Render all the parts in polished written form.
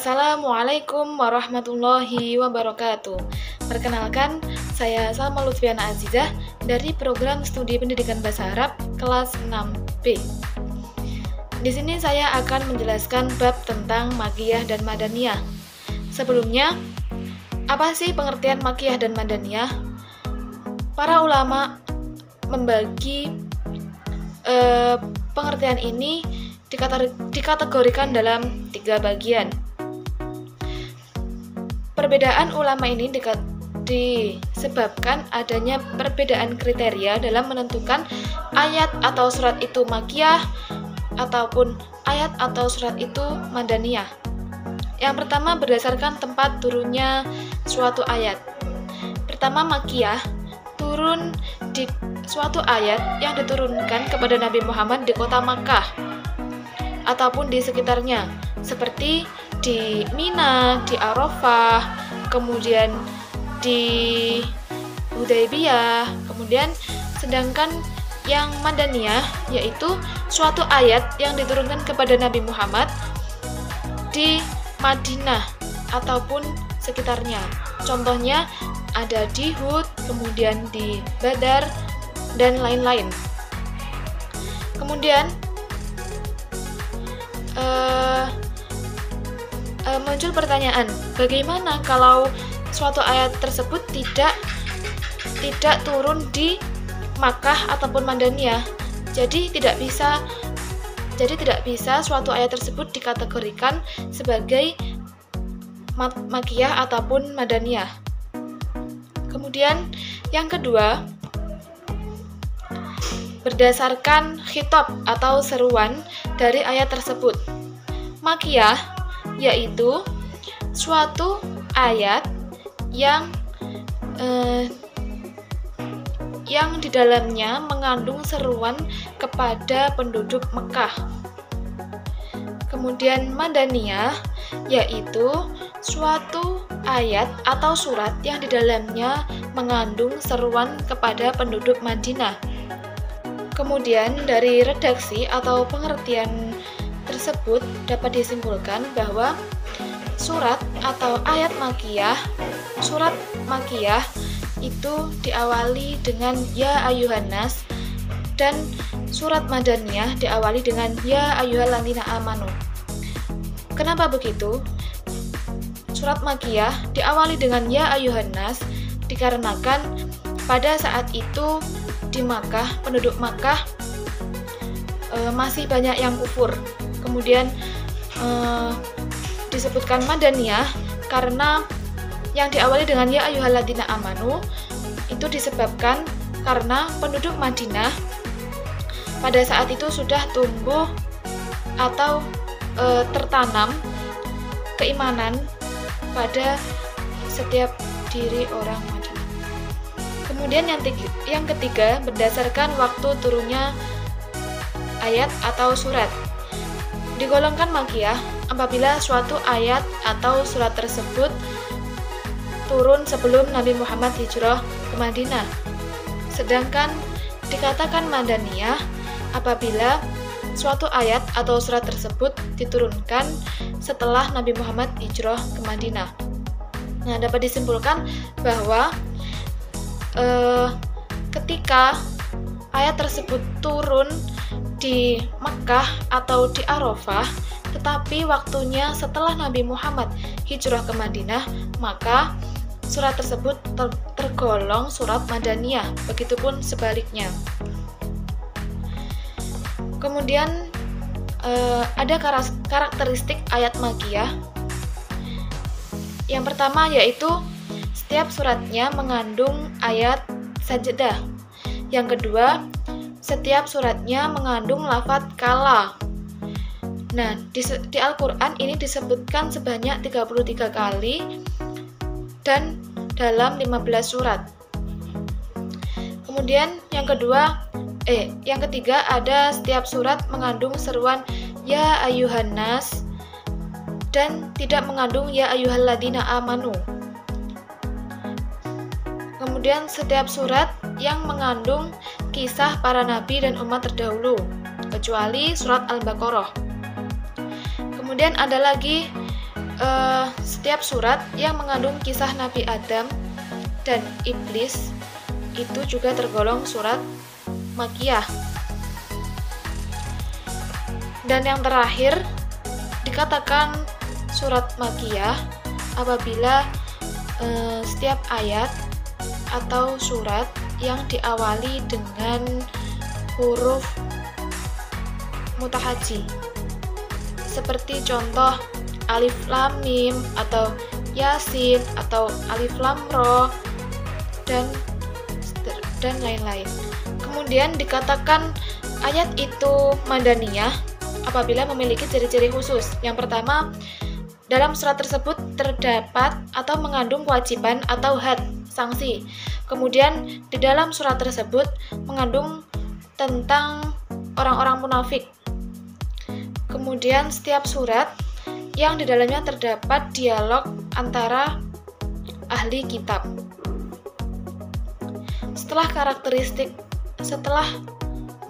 Assalamualaikum warahmatullahi wabarakatuh. Perkenalkan, saya Salma Lutfiana Azizah dari program studi pendidikan bahasa Arab kelas 6B. Di sini saya akan menjelaskan bab tentang Makkiyah dan Madaniyah. Sebelumnya, apa sih pengertian Makkiyah dan Madaniyah? Para ulama membagi pengertian ini dikategorikan dalam 3 bagian. Perbedaan ulama ini disebabkan adanya perbedaan kriteria dalam menentukan ayat atau surat itu Makkiyah ataupun ayat atau surat itu Madaniyah. Yang pertama berdasarkan tempat turunnya suatu ayat. Pertama, Makkiyah turun di suatu ayat yang diturunkan kepada Nabi Muhammad di kota Makkah ataupun di sekitarnya, seperti di Mina, di Arafah, kemudian di Hudaybiyah. Kemudian sedangkan yang Madaniyah yaitu suatu ayat yang diturunkan kepada Nabi Muhammad di Madinah ataupun sekitarnya. Contohnya ada di Hud, kemudian di Badar, dan lain-lain. Kemudian muncul pertanyaan, bagaimana kalau suatu ayat tersebut tidak turun di Makkah ataupun Madaniyah? Jadi tidak bisa suatu ayat tersebut dikategorikan sebagai Makkiyah ataupun Madaniyah. Kemudian yang kedua, berdasarkan khitab atau seruan dari ayat tersebut. Makkiyah yaitu suatu ayat yang di dalamnya mengandung seruan kepada penduduk Mekah. Kemudian Madaniyah yaitu suatu ayat atau surat yang di dalamnya mengandung seruan kepada penduduk Madinah. Kemudian dari redaksi atau pengertian tersebut dapat disimpulkan bahwa surat atau ayat Makkiyah, surat Makkiyah itu diawali dengan ya ayyuhan nas, dan surat Madaniyah diawali dengan ya ayyuhalladzina amanu. Kenapa begitu? Surat Makkiyah diawali dengan ya ayyuhan nas dikarenakan pada saat itu di Makkah, penduduk Makkah masih banyak yang kufur. Kemudian disebutkan Madaniyah karena yang diawali dengan ya ayyuhalladzina amanu itu disebabkan karena penduduk Madinah pada saat itu sudah tumbuh atau tertanam keimanan pada setiap diri orang Madinah. Kemudian yang ketiga, berdasarkan waktu turunnya ayat atau surat. Digolongkan Makkiyah apabila suatu ayat atau surat tersebut turun sebelum Nabi Muhammad hijrah ke Madinah. Sedangkan dikatakan Madaniyah apabila suatu ayat atau surat tersebut diturunkan setelah Nabi Muhammad hijrah ke Madinah. Nah, dapat disimpulkan bahwa ketika ayat tersebut turun di Makkah atau di Arafah, tetapi waktunya setelah Nabi Muhammad hijrah ke Madinah, maka surat tersebut tergolong surat Madaniyah, begitupun sebaliknya. Kemudian ada karakteristik ayat Makkiyah. Yang pertama yaitu setiap suratnya mengandung ayat sajdah. Yang kedua, setiap suratnya mengandung lafaz kala. Nah, di Al-Quran ini disebutkan sebanyak 33 kali dan dalam 15 surat. Kemudian yang ketiga ada setiap surat mengandung seruan ya ayyuhan nas dan tidak mengandung ya ayyuhalladzina amanu. Kemudian setiap surat yang mengandung kisah para nabi dan umat terdahulu, kecuali surat Al-Baqarah. Kemudian ada lagi setiap surat yang mengandung kisah Nabi Adam dan iblis itu juga tergolong surat Makkiyah. Dan yang terakhir, dikatakan surat Makkiyah apabila setiap ayat atau surat yang diawali dengan huruf mutahaji, seperti contoh alif lam mim atau yasin atau alif lam ro dan lain-lain. Kemudian dikatakan ayat itu madaniyah apabila memiliki ciri-ciri khusus. Yang pertama, dalam surat tersebut terdapat atau mengandung kewajiban atau had, sanksi. Kemudian di dalam surat tersebut mengandung tentang orang-orang munafik. Kemudian setiap surat yang di dalamnya terdapat dialog antara ahli kitab. Setelah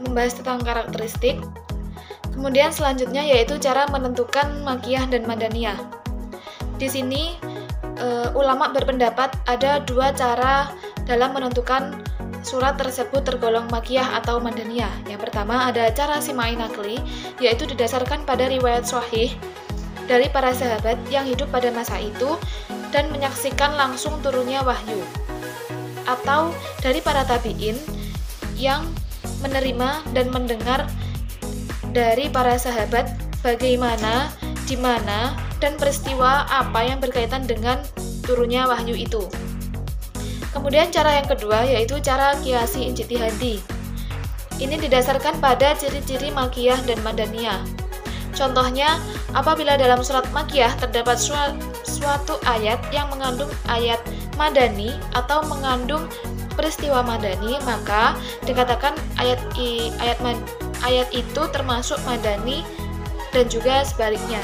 membahas tentang karakteristik, kemudian selanjutnya yaitu cara menentukan Makkiyah dan Madaniyah. Di sini ulama berpendapat ada dua cara dalam menentukan surat tersebut tergolong Makkiyah atau Madaniyah. Yang pertama ada cara simai nakli, yaitu didasarkan pada riwayat sahih dari para sahabat yang hidup pada masa itu dan menyaksikan langsung turunnya wahyu, atau dari para tabi'in yang menerima dan mendengar dari para sahabat bagaimana, di mana, dan peristiwa apa yang berkaitan dengan turunnya wahyu itu. Kemudian cara yang kedua yaitu cara qiyasi ijtihadi. Ini didasarkan pada ciri-ciri Makkiyah dan Madaniyah. Contohnya, apabila dalam surat Makkiyah terdapat suatu ayat yang mengandung ayat madani atau mengandung peristiwa madani, maka dikatakan ayat itu termasuk madani dan juga sebaliknya.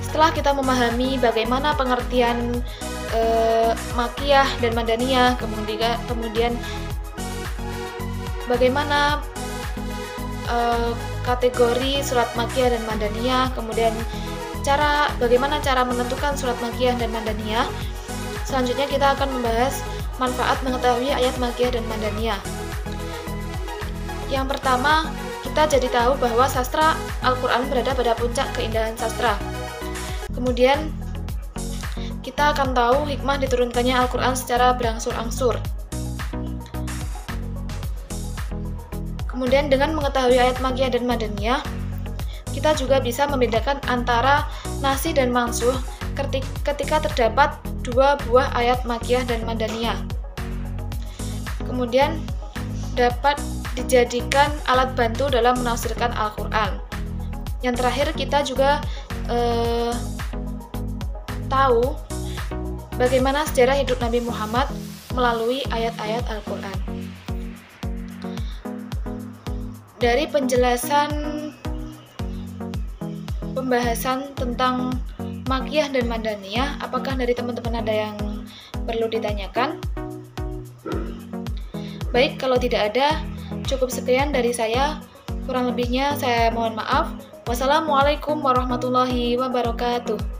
Setelah kita memahami bagaimana pengertian Makkiyah dan Madaniyah, kemudian bagaimana kategori surat Makkiyah dan Madaniyah, kemudian bagaimana cara menentukan surat Makkiyah dan Madaniyah, selanjutnya kita akan membahas manfaat mengetahui ayat Makkiyah dan Madaniyah. Yang pertama, kita jadi tahu bahwa sastra Al-Quran berada pada puncak keindahan sastra. Kemudian kita akan tahu hikmah diturunkannya Al-Quran secara berangsur-angsur. Kemudian dengan mengetahui ayat Makkiyah dan Madaniyah, kita juga bisa membedakan antara nasih dan mansuh ketika terdapat dua buah ayat Makkiyah dan Madaniyah. Kemudian dapat dijadikan alat bantu dalam menafsirkan Al-Quran. Yang terakhir, kita juga tahu bagaimana sejarah hidup Nabi Muhammad melalui ayat-ayat Al-Quran. Dari penjelasan pembahasan tentang Makkiyah dan Madaniyah, apakah dari teman-teman ada yang perlu ditanyakan? Baik, kalau tidak ada, cukup sekian dari saya. Kurang lebihnya saya mohon maaf. Wassalamualaikum warahmatullahi wabarakatuh.